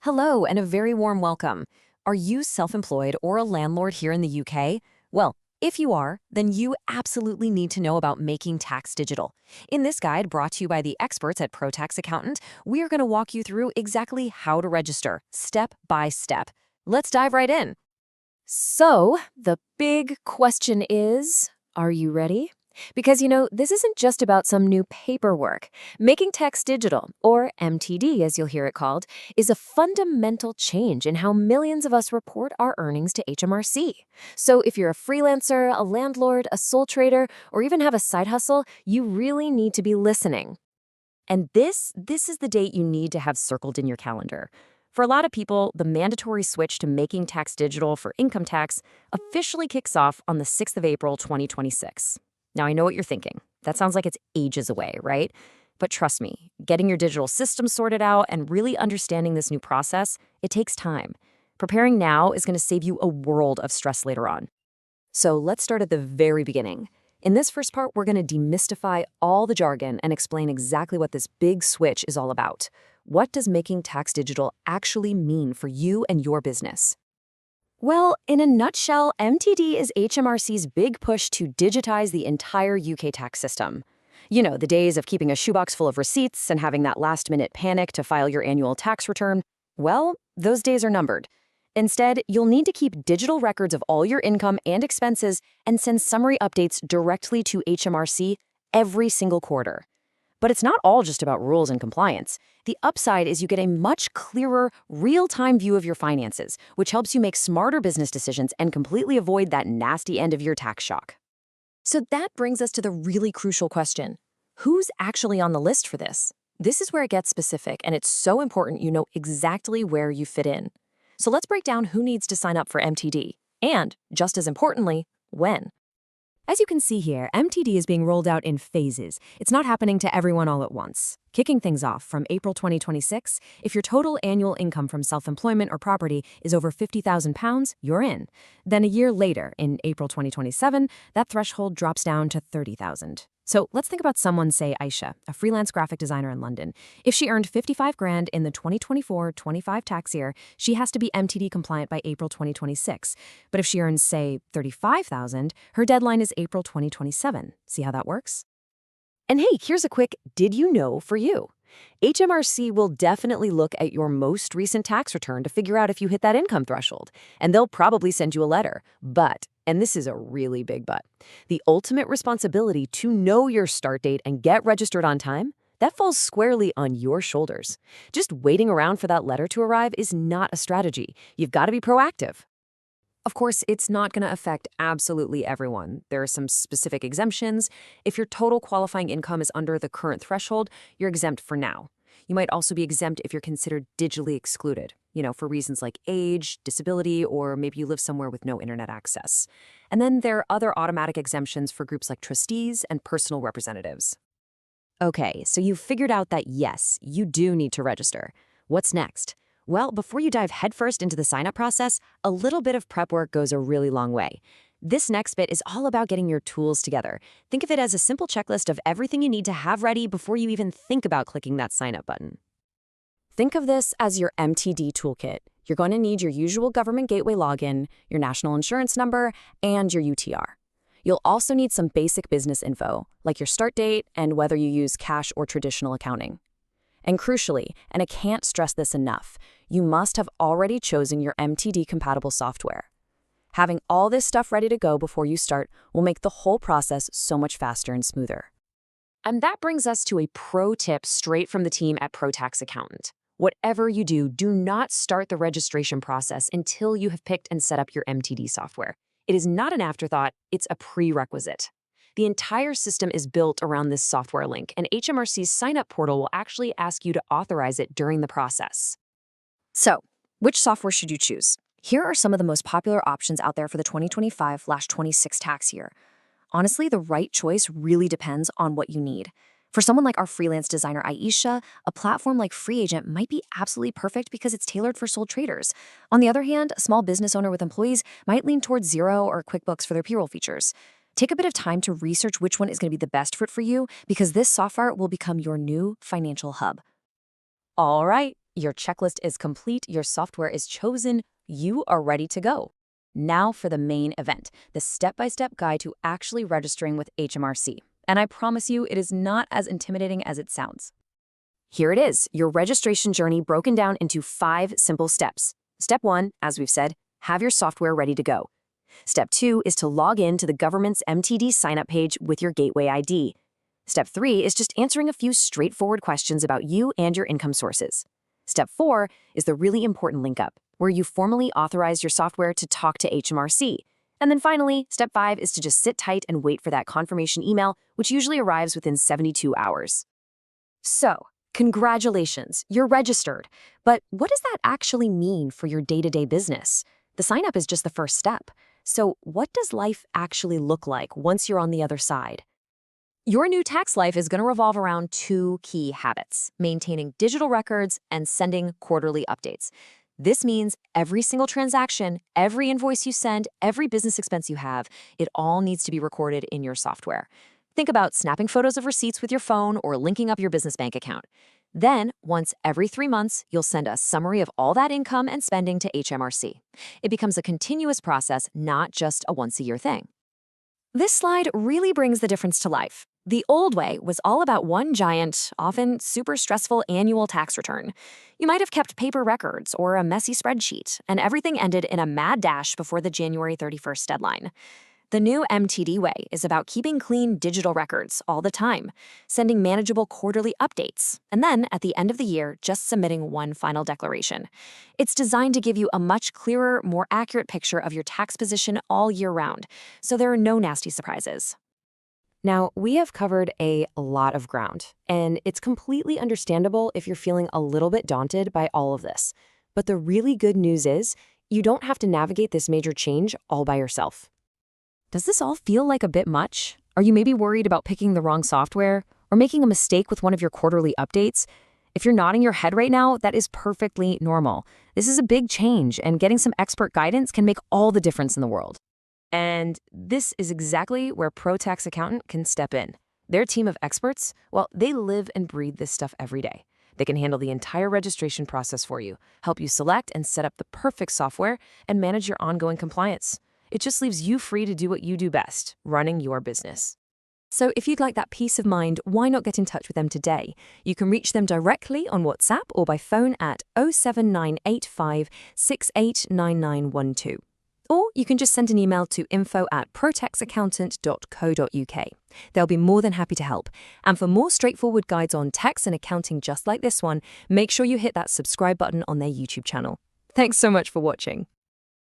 Hello, and a very warm welcome. Are you self-employed or a landlord here in the UK? Well, if you are, then you absolutely need to know about Making Tax Digital. In this guide, brought to you by the experts at ProTax Accountant, we are going to walk you through exactly how to register, step by step. Let's dive right in. So, the big question is, are you ready? Because, this isn't just about some new paperwork. Making Tax Digital, or MTD as you'll hear it called, is a fundamental change in how millions of us report our earnings to HMRC. So if you're a freelancer, a landlord, a sole trader, or even have a side hustle, you really need to be listening. And this is the date you need to have circled in your calendar. For a lot of people, the mandatory switch to Making Tax Digital for income tax officially kicks off on the 6th of April, 2026. Now, I know what you're thinking. That sounds like it's ages away, right? But trust me, getting your digital system sorted out and really understanding this new process, it takes time. Preparing now is going to save you a world of stress later on. So let's start at the very beginning. In this first part, we're going to demystify all the jargon and explain exactly what this big switch is all about. What does Making Tax Digital actually mean for you and your business? Well, in a nutshell, MTD is HMRC's big push to digitize the entire UK tax system. You know, the days of keeping a shoebox full of receipts and having that last-minute panic to file your annual tax return, well, those days are numbered. Instead, you'll need to keep digital records of all your income and expenses and send summary updates directly to HMRC every single quarter. But it's not all just about rules and compliance. The upside is you get a much clearer, real-time view of your finances, which helps you make smarter business decisions and completely avoid that nasty end-of-year tax shock. So that brings us to the really crucial question. Who's actually on the list for this? This is where it gets specific, and it's so important you know exactly where you fit in. So let's break down who needs to sign up for MTD, and, just as importantly, when. As you can see here, MTD is being rolled out in phases. It's not happening to everyone all at once. Kicking things off from April 2026, if your total annual income from self-employment or property is over £50,000, you're in. Then a year later, in April 2027, that threshold drops down to £30,000. So let's think about someone, say Aisha, a freelance graphic designer in London. If she earned $55,000 in the 2024-25 tax year, she has to be MTD compliant by April 2026. But if she earns, say, $35,000, her deadline is April 2027. See how that works? And hey, here's a quick did you know for you. HMRC will definitely look at your most recent tax return to figure out if you hit that income threshold, and they'll probably send you a letter. But, and this is a really big but, the ultimate responsibility to know your start date and get registered on time, that falls squarely on your shoulders. Just waiting around for that letter to arrive is not a strategy. You've got to be proactive. Of course, it's not going to affect absolutely everyone. There are some specific exemptions. If your total qualifying income is under the current threshold, you're exempt for now. You might also be exempt if you're considered digitally excluded, for reasons like age, disability, or maybe you live somewhere with no internet access. And then there are other automatic exemptions for groups like trustees and personal representatives. Okay, so you've figured out that yes, you do need to register. What's next? Well, before you dive headfirst into the sign-up process, a little bit of prep work goes a really long way. This next bit is all about getting your tools together. Think of it as a simple checklist of everything you need to have ready before you even think about clicking that sign-up button. Think of this as your MTD toolkit. You're going to need your usual government gateway login, your national insurance number, and your UTR. You'll also need some basic business info, like your start date and whether you use cash or traditional accounting. And crucially, and I can't stress this enough, you must have already chosen your MTD-compatible software. Having all this stuff ready to go before you start will make the whole process so much faster and smoother. And that brings us to a pro tip straight from the team at ProTax Accountant. Whatever you do, do not start the registration process until you have picked and set up your MTD software. It is not an afterthought, it's a prerequisite. The entire system is built around this software link, and HMRC's sign-up portal will actually ask you to authorize it during the process. So, which software should you choose? Here are some of the most popular options out there for the 2025/26 tax year. Honestly, the right choice really depends on what you need. For someone like our freelance designer Aisha, a platform like FreeAgent might be absolutely perfect because it's tailored for sole traders. On the other hand, a small business owner with employees might lean towards Xero or QuickBooks for their payroll features. Take a bit of time to research which one is going to be the best fit for you because this software will become your new financial hub. All right, Your checklist is complete, your software is chosen, you are ready to go. Now for the main event, the step-by-step guide to actually registering with HMRC. And I promise you, it is not as intimidating as it sounds. Here it is, your registration journey broken down into 5 simple steps. Step 1, as we've said, have your software ready to go. Step 2 is to log in to the government's MTD sign-up page with your Gateway ID. Step 3 is just answering a few straightforward questions about you and your income sources. Step 4 is the really important link up, where you formally authorize your software to talk to HMRC. And then finally, Step 5 is to just sit tight and wait for that confirmation email, which usually arrives within 72 hours. So, congratulations, you're registered. But what does that actually mean for your day-to-day business? The sign-up is just the first step. So what does life actually look like once you're on the other side? Your new tax life is going to revolve around 2 key habits: maintaining digital records and sending quarterly updates. This means every single transaction, every invoice you send, every business expense you have, it all needs to be recorded in your software. Think about snapping photos of receipts with your phone or linking up your business bank account. Then, once every 3 months, you'll send a summary of all that income and spending to HMRC. It becomes a continuous process, not just a once-a-year thing. This slide really brings the difference to life. The old way was all about one giant, often super stressful annual tax return. You might have kept paper records or a messy spreadsheet, and everything ended in a mad dash before the January 31st deadline. The new MTD way is about keeping clean digital records all the time, sending manageable quarterly updates, and then at the end of the year, just submitting one final declaration. It's designed to give you a much clearer, more accurate picture of your tax position all year round, so there are no nasty surprises. Now, we have covered a lot of ground, and it's completely understandable if you're feeling a little bit daunted by all of this. But the really good news is, you don't have to navigate this major change all by yourself. Does this all feel like a bit much? Are you maybe worried about picking the wrong software or making a mistake with one of your quarterly updates? If you're nodding your head right now, that is perfectly normal. This is a big change, and getting some expert guidance can make all the difference in the world. And this is exactly where ProTax Accountant can step in. Their team of experts, well, they live and breathe this stuff every day. They can handle the entire registration process for you, help you select and set up the perfect software, and manage your ongoing compliance. It just leaves you free to do what you do best, running your business. So if you'd like that peace of mind, why not get in touch with them today? You can reach them directly on WhatsApp or by phone at 07985 689912. Or you can just send an email to info@protaxaccountant.co.uk. They'll be more than happy to help. And for more straightforward guides on tax and accounting just like this one, make sure you hit that subscribe button on their YouTube channel. Thanks so much for watching.